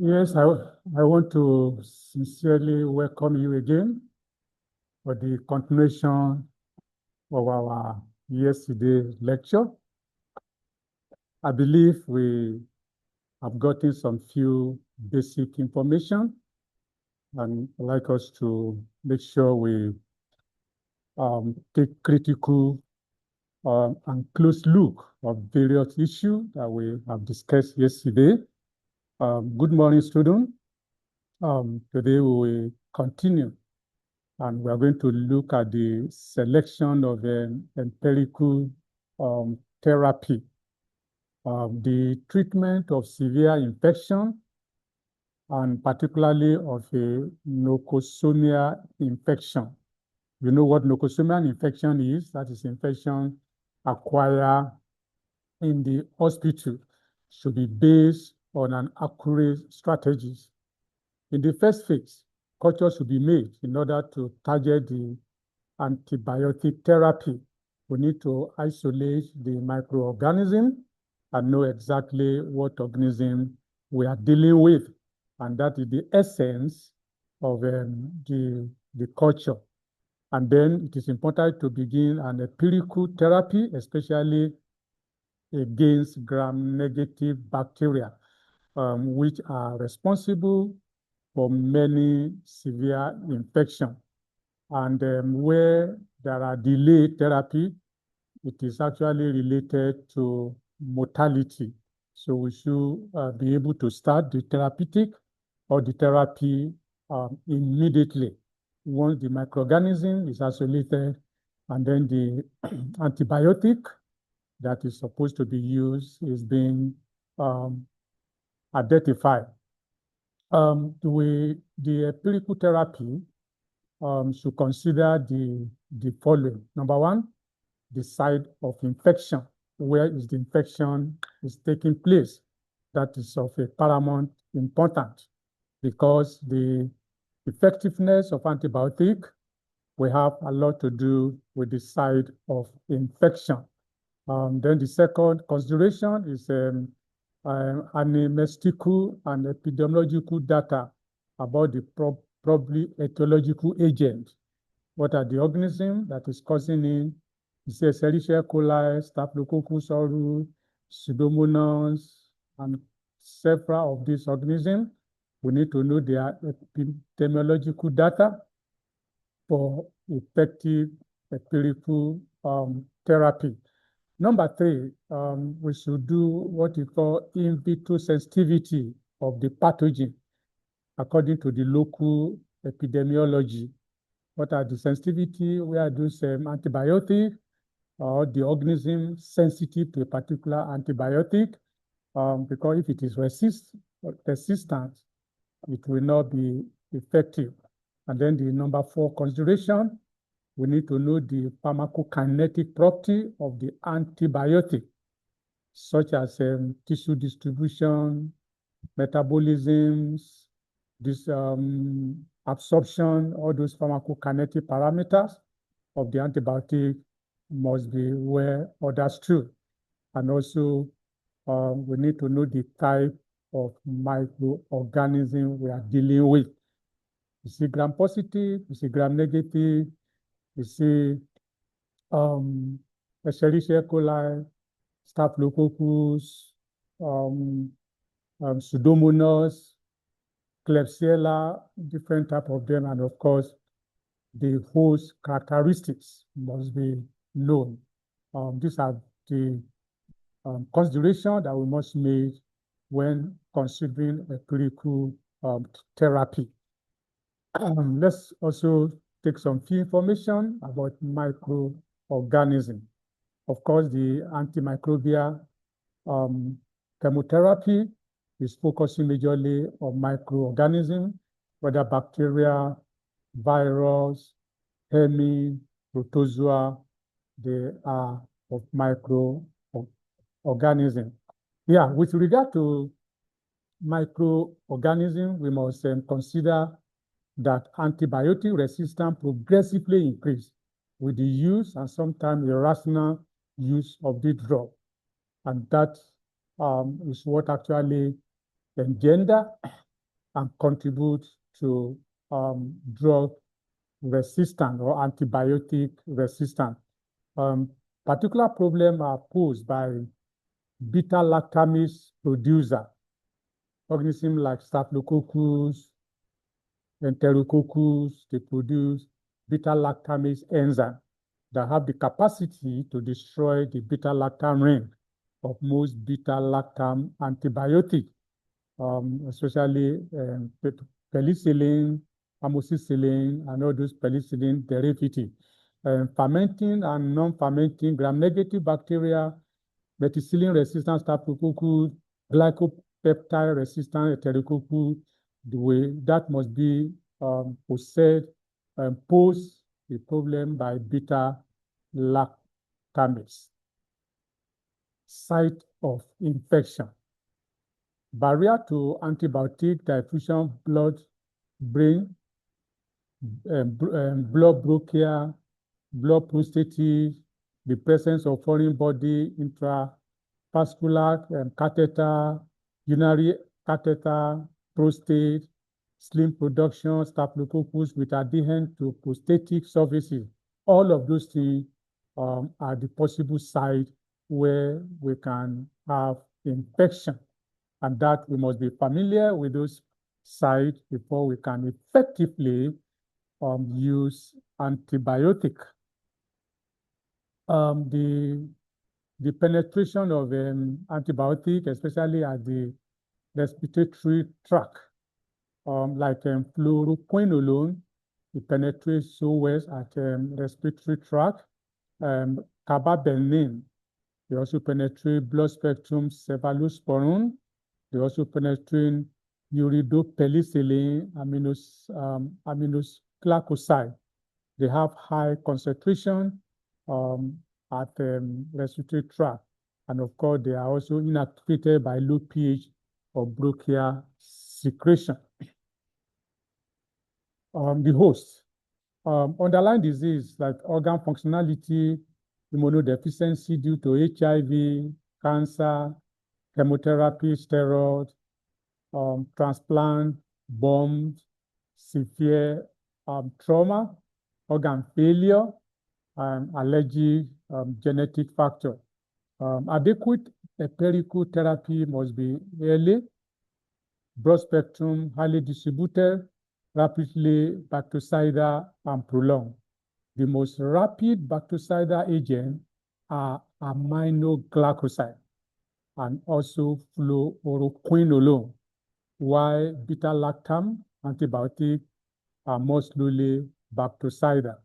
Yes, I want to sincerely welcome you again for the continuation of our yesterday lecture. I believe we have gotten some few basic information, and I'd like us to make sure we take critical and close look of various issues that we have discussed yesterday. Good morning, students. Today we will continue, and we are going to look at the selection of an empirical therapy, the treatment of severe infection, and particularly of a nosocomial infection. You know what nosocomial infection is? That is infection acquired in the hospital, should be based on an accurate strategies. In the first phase, culture should be made in order to target the antibiotic therapy. We need to isolate the microorganism and know exactly what organism we are dealing with. And that is the essence of the culture. And then it is important to begin an empirical therapy, especially against gram-negative bacteria, which are responsible for many severe infections. And where there are delayed therapy, it is actually related to mortality. So we should be able to start the therapeutic or the therapy immediately once the microorganism is isolated, and then the antibiotic that is supposed to be used is being identified. The empirical therapy should consider the following. Number one, the site of infection. Where is the infection is taking place? That is of a paramount importance, because the effectiveness of antibiotic will have a lot to do with the site of infection. Then the second consideration is anamnestical and epidemiological data about the probably etiological agent. What are the organisms that is causing it? Is it Escherichia coli, Staphylococcus aureus, Pseudomonas, and several of these organisms? We need to know their epidemiological data for effective empirical therapy. Number three, we should do what we call in vitro sensitivity of the pathogen according to the local epidemiology. What are the sensitivity? Where those antibiotic or the organism sensitive to a particular antibiotic? Because if it is resistant, it will not be effective. And then the number four consideration, we need to know the pharmacokinetic property of the antibiotic, such as tissue distribution, metabolisms, this absorption, all those pharmacokinetic parameters of the antibiotic must be well understood. And also, we need to know the type of microorganism we are dealing with. You see gram-positive, you see gram-negative, you see Escherichia coli, Staphylococcus, Pseudomonas, Klebsiella, different type of them, and of course, the host characteristics must be known. These are the considerations that we must make when considering empirical therapy. Let's also take some few information about microorganisms. Of course, the antimicrobial chemotherapy is focusing majorly on microorganisms, whether bacteria, virus, hemi, protozoa, they are of microorganisms. Yeah, with regard to microorganisms, we must consider that antibiotic resistance progressively increase with the use and sometimes irrational use of the drug. And that is what actually engender and contribute to drug resistance or antibiotic resistance. Particular problems are posed by beta-lactamase producer, organisms like Staphylococcus, Enterococcus. They produce beta-lactamase enzyme that have the capacity to destroy the beta-lactam ring of most beta-lactam antibiotics, especially penicillin, amoxicillin, and all those penicillin derivatives. Fermenting and non-fermenting gram-negative bacteria, methicillin-resistant Staphylococcus, glycopeptide-resistant Enterococcus, the way that must be possessed and pose a problem by beta-lactamase. Site of infection. Barrier to antibiotic diffusion, blood-brain, blood bronchia, blood prostatitis, the presence of foreign body, intravascular catheter, urinary catheter, prostate, slim production, staphylococcus with adherent to prostatic surfaces. All of those things are the possible site where we can have infection, and that we must be familiar with those sites before we can effectively use antibiotic. The penetration of antibiotic, especially at the respiratory tract, like fluoroquinolone, it penetrates so well at respiratory tract. Carbapenem, they also penetrate blood spectrum cephalosporin. They also penetrate uridopenicillin, aminoglycoside. They have high concentration at respiratory tract. And of course, they are also inactivated by low pH or bronchial secretion. The host. Underlying disease like organ functionality, immunodeficiency due to HIV, cancer, chemotherapy, steroid, transplant, bombs, severe trauma, organ failure, and allergic genetic factor. Adequate empirical therapy must be early, broad spectrum, highly distributed, rapidly bactericidal, and prolonged. The most rapid bactericidal agent are aminoglycoside and also fluoroquinolone, while beta-lactam antibiotics are more slowly bactericidal.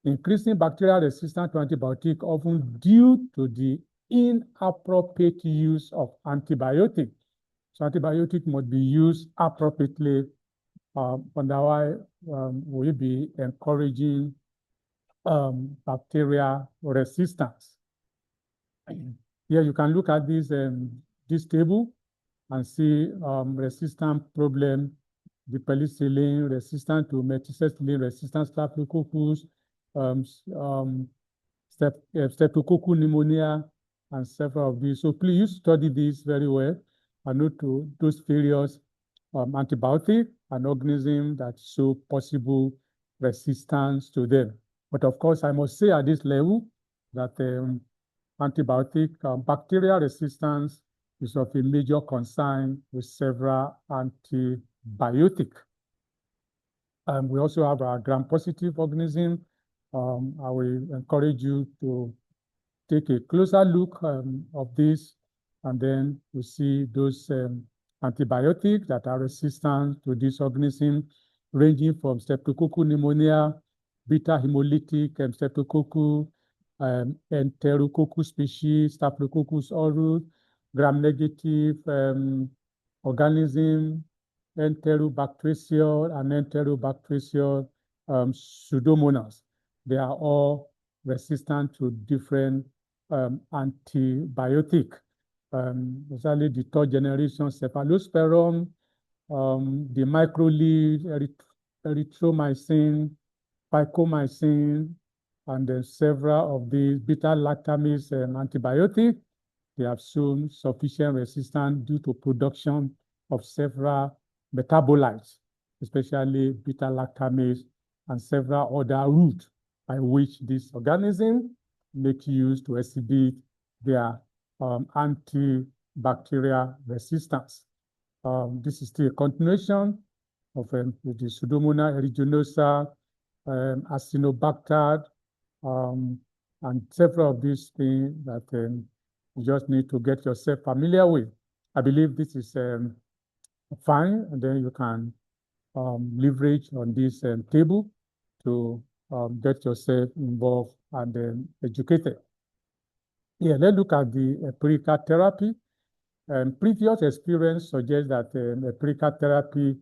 Increasing bacterial resistance to antibiotics often due to the inappropriate use of antibiotics. So antibiotics must be used appropriately, otherwise we'll be encouraging bacterial resistance. Here you can look at this table and see resistant problem, the penicillin resistant to methicillin resistant staphylococcus, streptococcus pneumonia, and several of these. So please study this very well and note to those various antibiotic and organisms that show possible resistance to them. But of course, I must say at this level that antibiotic bacterial resistance is of a major concern with several antibiotics. We also have our gram-positive organism. I will encourage you to take a closer look of this, and then you see those antibiotics that are resistant to this organism, ranging from streptococcus pneumonia, beta hemolytic streptococcus, Enterococcus species, Staphylococcus aureus, gram-negative organism, Enterobacterial and Enterobacterial pseudomonas. They are all resistant to different antibiotics. Especially the third generation cephalosporin, the microlead, erythromycin, phycomycin, and then several of the beta-lactamase antibiotics. They have shown sufficient resistance due to production of several metabolites, especially beta-lactamase and several other routes by which this organism make use to exhibit their antibacterial resistance. This is still a continuation of the Pseudomonas aeruginosa, Acinetobacter, and several of these things that you just need to get yourself familiar with. I believe this is fine, and then you can leverage on this table to get yourself involved and educated. Yeah, let's look at the empirical therapy. Previous experience suggests that empirical therapy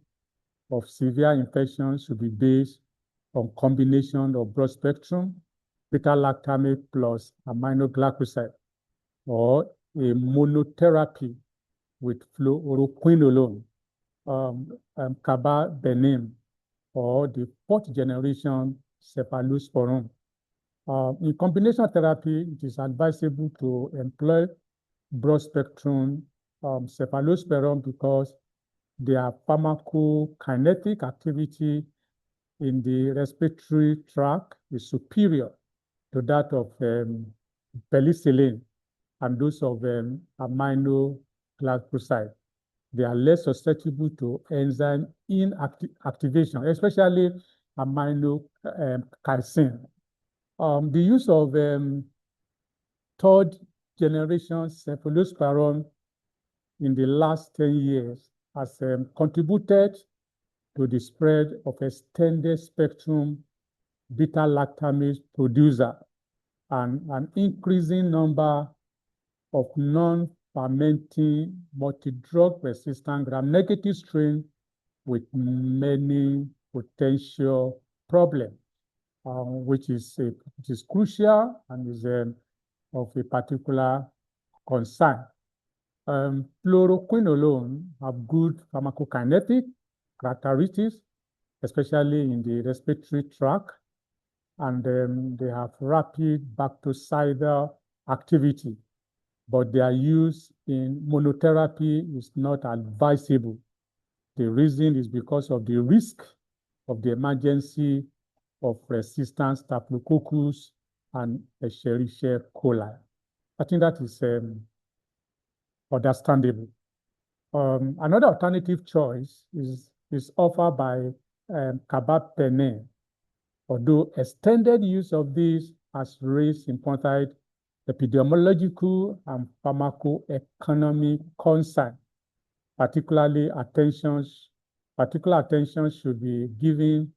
of severe infections should be based on combination of broad spectrum beta-lactamase plus aminoglycoside, or a monotherapy with fluoroquinolone, carbapenem, or the fourth generation cephalosporin. In combination therapy, it is advisable to employ broad spectrum cephalosporin because their pharmacokinetic activity in the respiratory tract is superior to that of penicillin and those of aminoglycoside. They are less susceptible to enzyme inactivation, especially aminocasein. The use of third generation cephalosporin in the last 10 years has contributed to the spread of extended spectrum beta-lactamase producer and an increasing number of non-fermenting multi-drug resistant gram-negative strains with many potential problems, which is crucial and is of a particular concern. Fluoroquinolone have good pharmacokinetic characteristics, especially in the respiratory tract, and they have rapid bactericidal activity, but their use in monotherapy is not advisable. The reason is because of the risk of the emergency of resistant Staphylococcus and Escherichia coli. I think that is understandable. Another alternative choice is offered by carbapenem, although extended use of this has raised important epidemiological and pharmacoeconomic concern. Particular attention should be given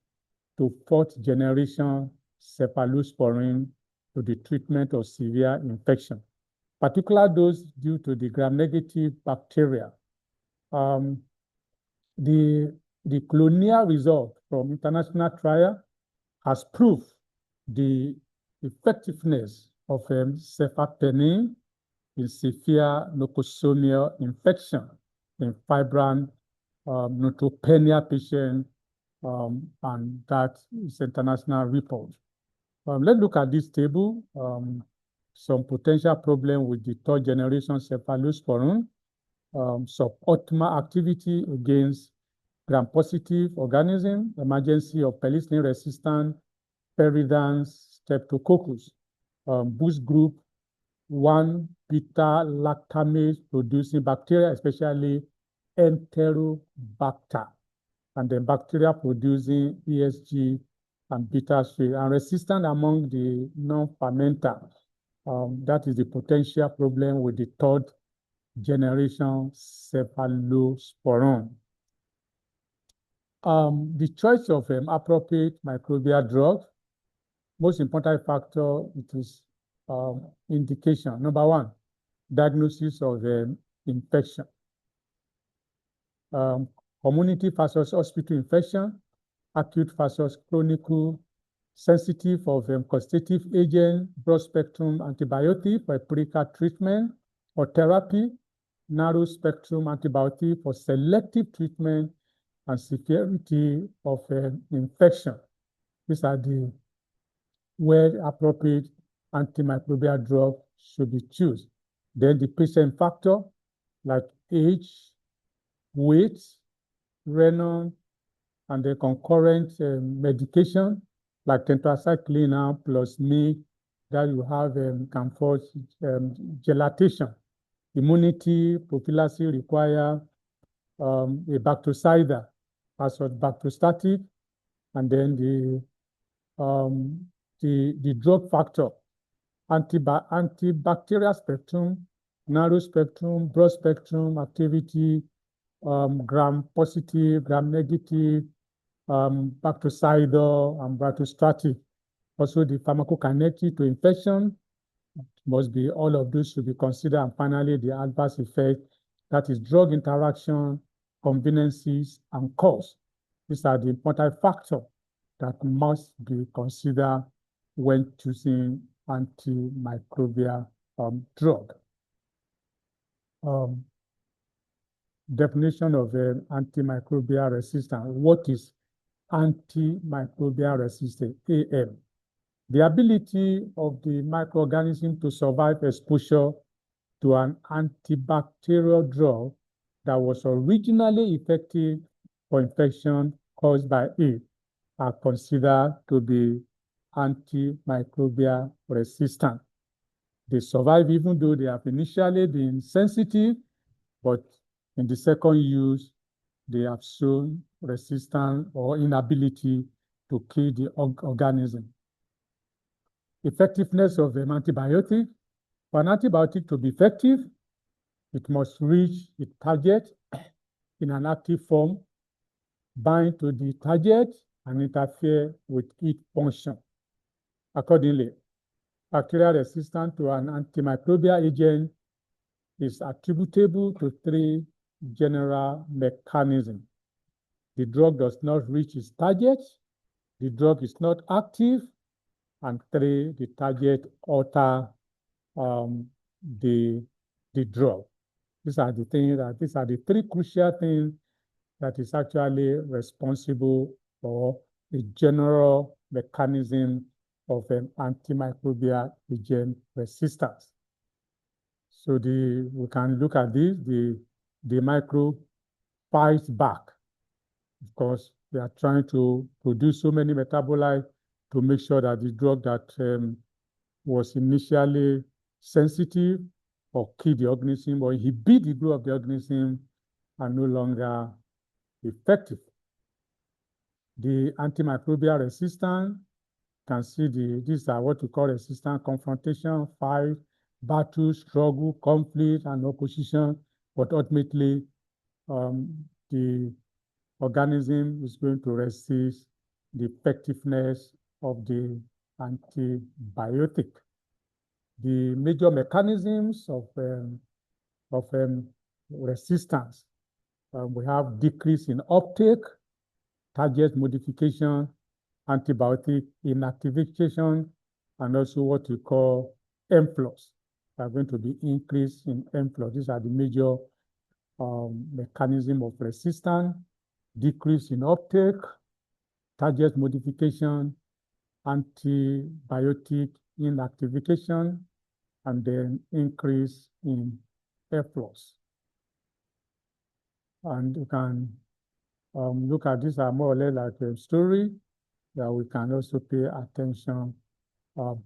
to fourth generation cephalosporin to the treatment of severe infection, particularly those due to the gram-negative bacteria. The colonial result from international trial has proved the effectiveness of cephalosporin in severe nosocomial infection in febrile neutropenia patients, and that is international report. Let's look at this table. Some potential problem with the third generation cephalosporin, suboptimal activity against gram-positive organism, emergency of penicillin-resistant peridans streptococcus, boost group 1 beta-lactamase producing bacteria, especially Enterobacter, and then bacteria producing ESG and beta-3, and resistant among the non-fermenter. That is the potential problem with the third generation cephalosporin. The choice of appropriate microbial drug, most important factor, it is indication. Number one, diagnosis of infection. Community versus hospital infection, acute versus chronic, sensitive of causative agent, broad spectrum antibiotic for empirical treatment or therapy, narrow spectrum antibiotic for selective treatment, and severity of infection. These are the where appropriate antimicrobial drug should be chosen. Then the patient factor like age, weight, renin, and the concurrent medication like tetracycline plus MIG that you have can force gelatation. Immunity prophylaxis require a bactericide as a bacteriostatic, and then the drug factor, antibacterial spectrum, narrow spectrum, broad spectrum activity, gram positive, gram negative, bactericidal, and bacteriostatic. Also, the pharmacokinetic to infection must be, all of those should be considered. And finally, the adverse effect, that is drug interaction, conveniences, and cost. These are the important factors that must be considered when choosing antimicrobial drug. Definition of antimicrobial resistance. What is antimicrobial resistance, AM? The ability of the microorganism to survive exposure to an antibacterial drug that was originally effective for infection caused by it are considered to be antimicrobial resistant. They survive even though they have initially been sensitive, but in the second use, they have shown resistance or inability to kill the organism. Effectiveness of an antibiotic. For an antibiotic to be effective, it must reach its target in an active form, bind to the target, and interfere with its function. Accordingly, bacterial resistance to an antimicrobial agent is attributable to three general mechanisms. The drug does not reach its target, the drug is not active, and three, the target alter the drug. These are the three crucial things that is actually responsible for the general mechanism of an antimicrobial agent resistance. So we can look at this, the microbe fights back. Of course, they are trying to produce so many metabolites to make sure that the drug that was initially sensitive or kill the organism or inhibit the growth of the organism are no longer effective. The antimicrobial resistance, can see these are what we call resistance: confrontation, fight, battle, struggle, conflict, and opposition. But ultimately, the organism is going to resist the effectiveness of the antibiotic. The major mechanisms of resistance, we have decrease in uptake, target modification, antibiotic inactivation, and also what we call influx. There are going to be increase in influx. These are the major mechanism of resistance: decrease in uptake, target modification, antibiotic inactivation, and then increase in efflux. And you can look at this are more or less like a story that we can also pay attention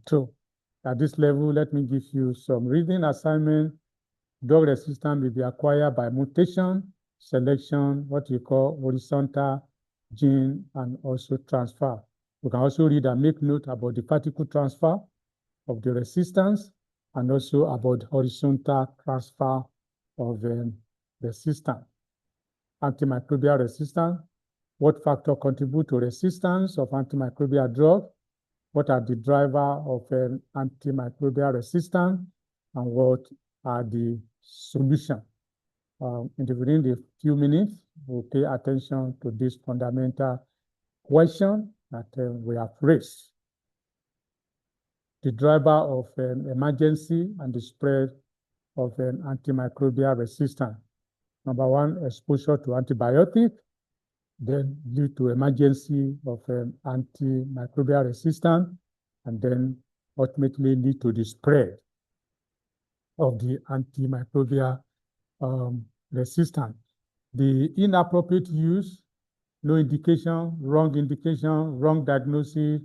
to. At this level, let me give you some reading assignment. Drug resistance may be acquired by mutation, selection, what we call horizontal gene, and also transfer. We can also read and make note about the particle transfer of the resistance and also about horizontal transfer of resistance. Antimicrobial resistance. What factors contribute to resistance of antimicrobial drug? What are the drivers of antimicrobial resistance? And what are the solutions? Within the few minutes, we'll pay attention to this fundamental question that we have raised. The driver of emergency and the spread of antimicrobial resistance. Number one, exposure to antibiotic, then lead to emergency of antimicrobial resistance, and then ultimately lead to the spread of the antimicrobial resistance. The inappropriate use, no indication, wrong diagnosis,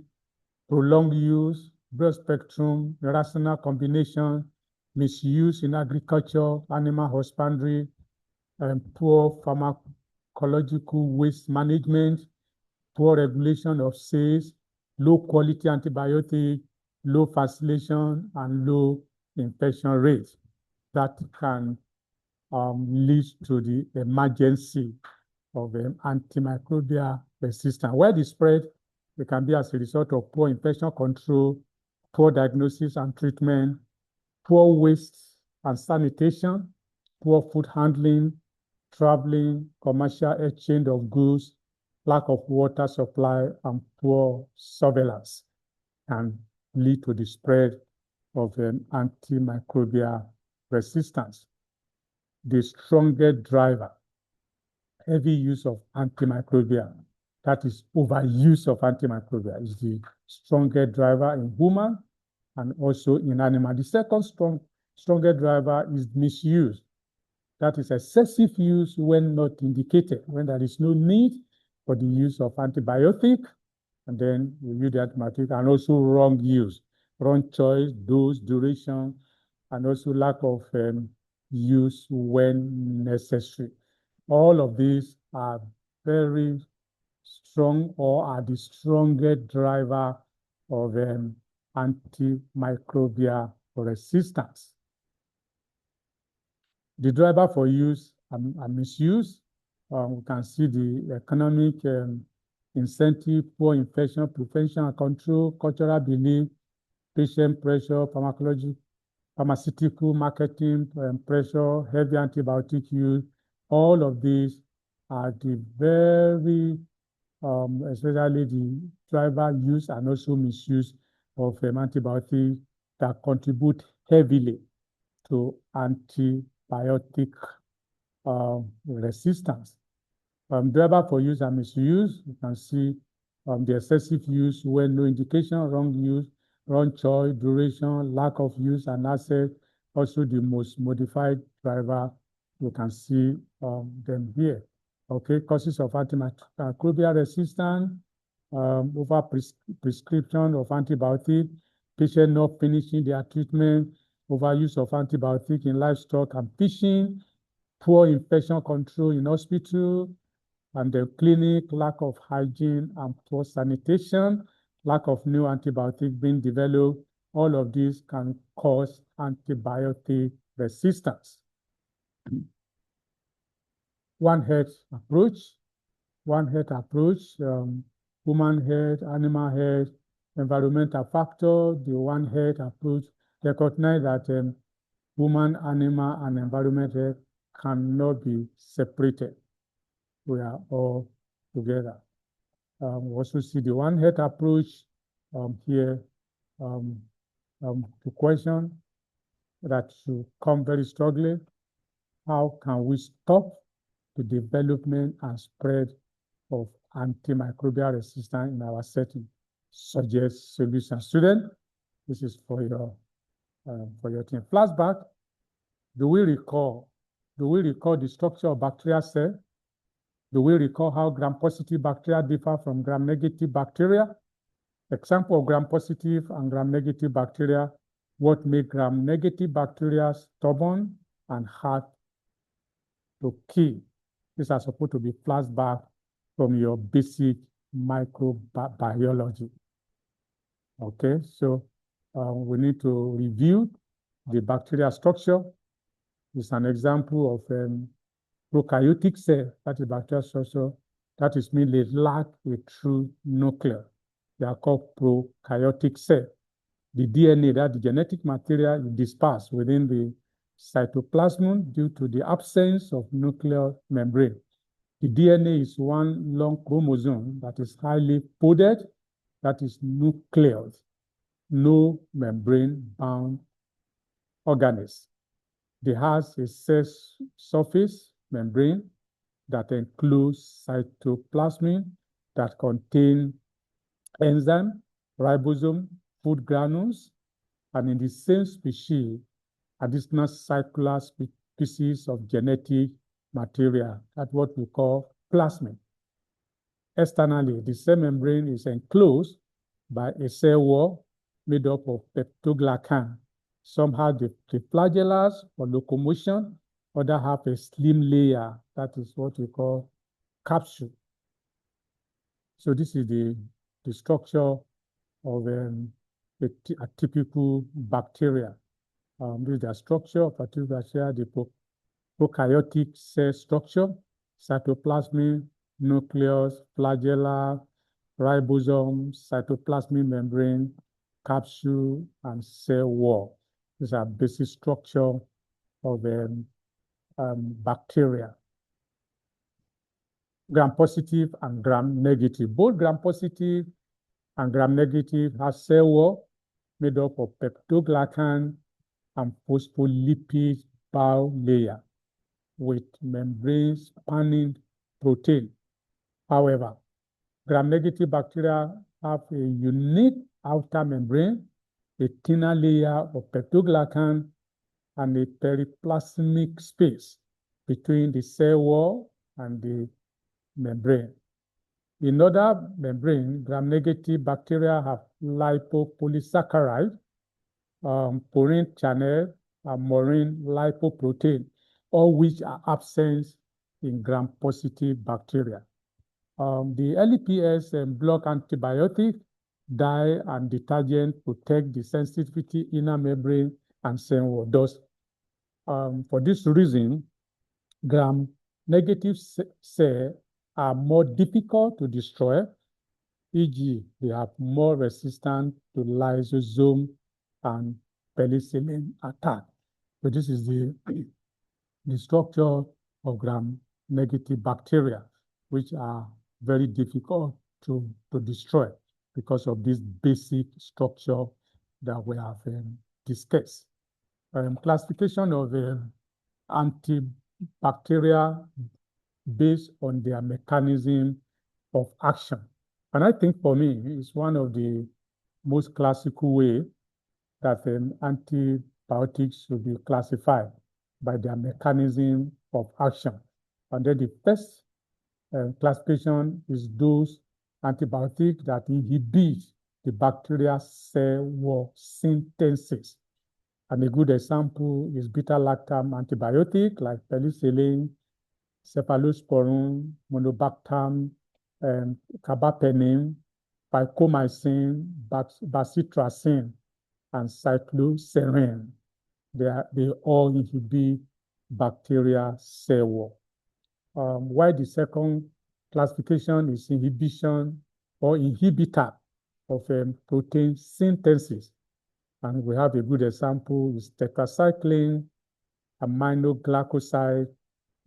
prolonged use, broad spectrum, irrational combination, misuse in agriculture, animal husbandry, poor pharmacological waste management, poor regulation of sales, low quality antibiotic, low facilitation, and low infection rates that can lead to the emergency of antimicrobial resistance. Where the spread, it can be as a result of poor infection control, poor diagnosis and treatment, poor waste and sanitation, poor food handling, traveling, commercial exchange of goods, lack of water supply, and poor surveillance can lead to the spread of antimicrobial resistance. The strongest driver, heavy use of antimicrobial, that is overuse of antimicrobial, is the strongest driver in human and also in animal. The second strongest driver is misuse. That is excessive use when not indicated, when there is no need for the use of antibiotic, and then we use the antibiotic, and also wrong use, wrong choice, dose, duration, and also lack of use when necessary. All of these are very strong or are the strongest driver of antimicrobial resistance. The driver for use and misuse, we can see the economic incentive, poor infection prevention and control, cultural belief, patient pressure, pharmaceutical marketing pressure, heavy antibiotic use. All of these are the very, especially the driver use and also misuse of antibiotics that contribute heavily to antibiotic resistance. Driver for use and misuse, you can see the excessive use when no indication, wrong use, wrong choice, duration, lack of use and access. Also the most modified driver, you can see them here. Okay, causes of antimicrobial resistance, over prescription of antibiotic, patient not finishing their treatment, overuse of antibiotic in livestock and fishing, poor infection control in hospital, and the clinic, lack of hygiene and poor sanitation, lack of new antibiotic being developed. All of these can cause antibiotic resistance. One health approach, human health, animal health, environmental factor. The One Health approach recognize that human, animal, and environment health cannot be separated. We are all together. We also see the One Health approach here to question that should come very strongly. How can we stop the development and spread of antimicrobial resistance in our setting? Suggest solution. Student, this is for your team. Flashback. Do we recall the structure of bacterial cell? Do we recall how gram-positive bacteria differ from gram-negative bacteria? Example of gram-positive and gram-negative bacteria. What make gram-negative bacteria stubborn and hard to kill? These are supposed to be flashback from your basic microbiology. Okay, so we need to review the bacterial structure. It's an example of prokaryotic cell, that is bacterial structure, that is mean they lack a true nucleus. They are called prokaryotic cell. The DNA, that the genetic material, is dispersed within the cytoplasm due to the absence of nuclear membrane. The DNA is one long chromosome that is highly folded, that is nucleus, no membrane-bound organism. It has a cell surface membrane that includes cytoplasm that contain enzyme, ribosome, food granules, and in the same species, additional circular species of genetic material. That's what we call plasmid. Externally, the cell membrane is enclosed by a cell wall made up of peptoglycan. Some have the flagellars for locomotion, others have a slim layer. That is what we call capsule. So this is the structure of a typical bacteria. This is the structure of a typical bacteria, the prokaryotic cell structure, cytoplasmic, nucleus, flagella, ribosome, cytoplasmic membrane, capsule, and cell wall. These are basic structure of bacteria. Gram-positive and gram-negative. Both gram-positive and gram-negative have cell wall made up of peptoglycan and phospholipid bilayer with membrane spanning protein. However, gram-negative bacteria have a unique outer membrane, a thinner layer of peptoglycan, and a periplasmic space between the cell wall and the membrane. In other membrane, gram-negative bacteria have lipopolysaccharide, porine channel, and marine lipoprotein, all which are absent in gram-positive bacteria. The LEPS block antibiotic, dye, and detergent protect the sensitivity inner membrane and cell wall. Thus, for this reason, gram-negative cells are more difficult to destroy, e.g., they have more resistance to lysosome and penicillin attack. So this is the structure of gram-negative bacteria, which are very difficult to destroy because of this basic structure that we have discussed. Classification of antibacteria based on their mechanism of action. And I think for me, it's one of the most classical way that antibiotics should be classified by their mechanism of action. And then the first classification is those antibiotics that inhibit the bacterial cell wall synthesis. And a good example is beta-lactam antibiotic like penicillin, cephalosporin, monobactam, carbapenem, vancomycin, bacitracin, and cycloserine. They all inhibit bacterial cell wall. While the second classification is inhibition or inhibitor of protein synthesis. And we have a good example is tetracycline, aminoglycoside,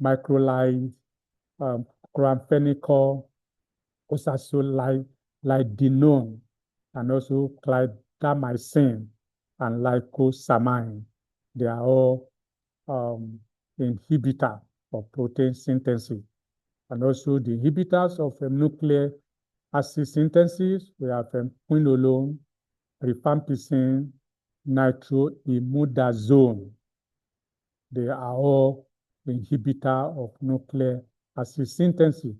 macrolide, chloramphenicol, oxazolidinone, and also clindamycin and lycosamine. They are all inhibitors of protein synthesis. And also the inhibitors of nucleic acid synthesis, we have quinolone, rifampicin, nitroimidazole. They are all inhibitors of nucleic acid synthesis.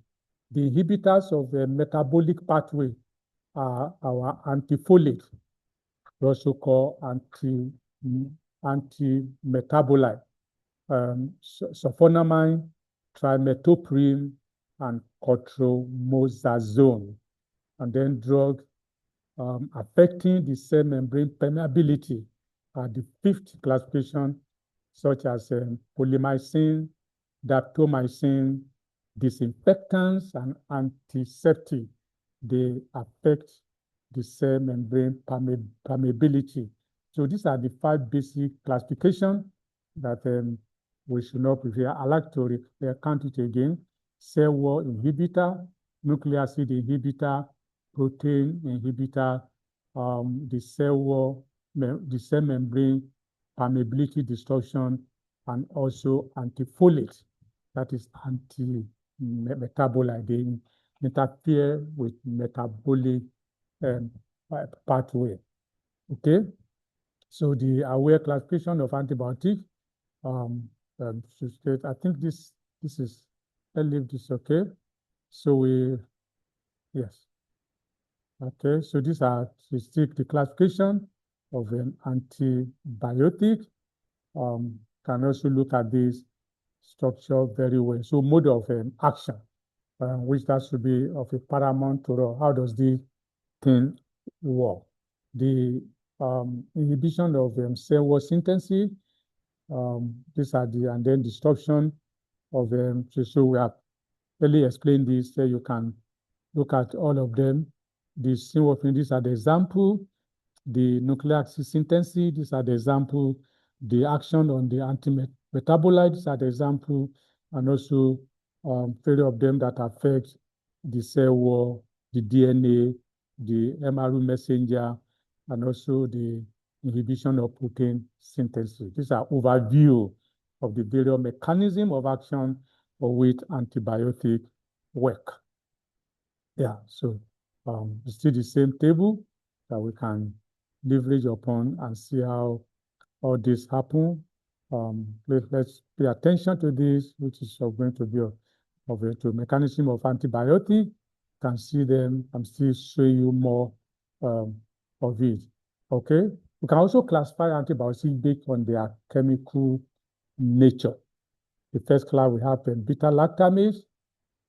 The inhibitors of the metabolic pathway are our antifolate, also called anti-metabolite, sulfonamide, trimethoprim, and cotrimoxazole. And then drugs affecting the cell membrane permeability are the fifth classification, such as polymyxin, daptomycin, disinfectants, and antiseptic. They affect the cell membrane permeability. So these are the 5 basic classifications that we should not prepare. I like to recount it again. Cell wall inhibitor, nucleic acid inhibitor, protein inhibitor, the cell wall, the cell membrane permeability destruction, and also antifolate, that is anti-metabolite. They interfere with metabolic pathway. Okay, so the aware classification of antibiotics. I think this This is, let's leave this, okay? So yes. Okay, so these are the classification of an antibiotic. Can also look at this structure very well. So mode of action, which that should be of a paramount role. How does the thing work? The inhibition of cell wall synthesis, these are and then disruption of so we have really explained this, so you can look at all of them. These are the example. The nucleic acid synthesis, these are the example. The action on the anti-metabolites, these are the example. And also failure of them that affect the cell wall, the DNA, the mRNA messenger, and also the inhibition of protein synthesis. These are overview of the various mechanism of action for which antibiotic work. Yeah, so it's still the same table that we can leverage upon and see how all this happen. Let's pay attention to this, which is going to be of a mechanism of antibiotic. You can see them. I'm still showing you more of it. Okay. We can also classify antibiotics based on their chemical nature. The first class we have beta-lactamase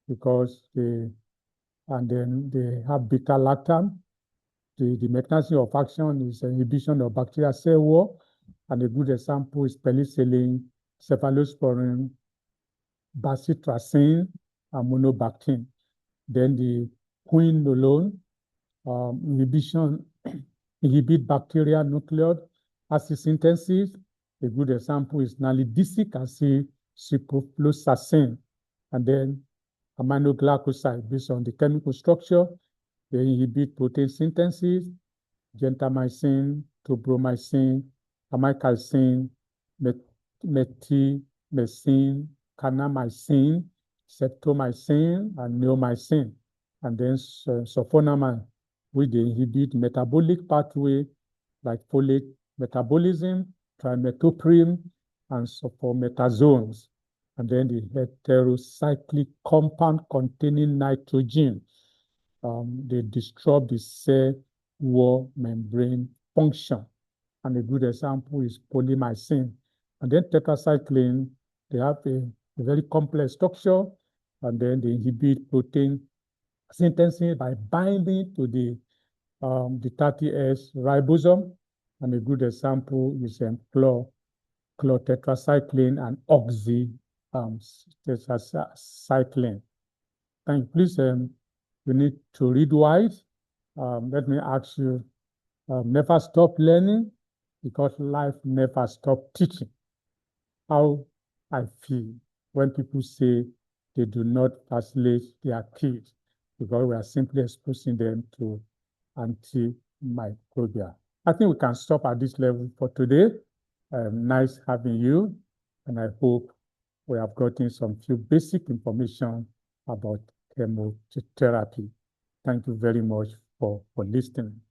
because and then they have beta-lactam. The mechanism of action is inhibition of bacterial cell wall, and a good example is penicillin, cephalosporin, bacitracin, and monobactin. Then the quinolone inhibit bacterial nucleic acid synthesis. A good example is nalidixic acid, ciprofloxacin, and then aminoglycoside based on the chemical structure. They inhibit protein synthesis, gentamicin, tobramycin, amikacin, metimycin, kanamycin, streptomycin, and neomycin. And then sulfonamide, which they inhibit metabolic pathway like folate metabolism, trimethoprim, and sulfometazones. And then the heterocyclic compound containing nitrogen. They disrupt the cell wall membrane function. And a good example is polymyxin. And then tetracycline, they have a very complex structure, and then they inhibit protein synthesis by binding to the 30S ribosome. And a good example is chlortetracycline and oxytetracycline. Thank you. Please, you need to read wise. Let me ask you, never stop learning because life never stop teaching. How I feel when people say they do not facilitate their kids because we are simply exposing them to antimicrobial. I think we can stop at this level for today. Nice having you, and I hope we have gotten some few basic information about chemotherapy. Thank you very much for listening.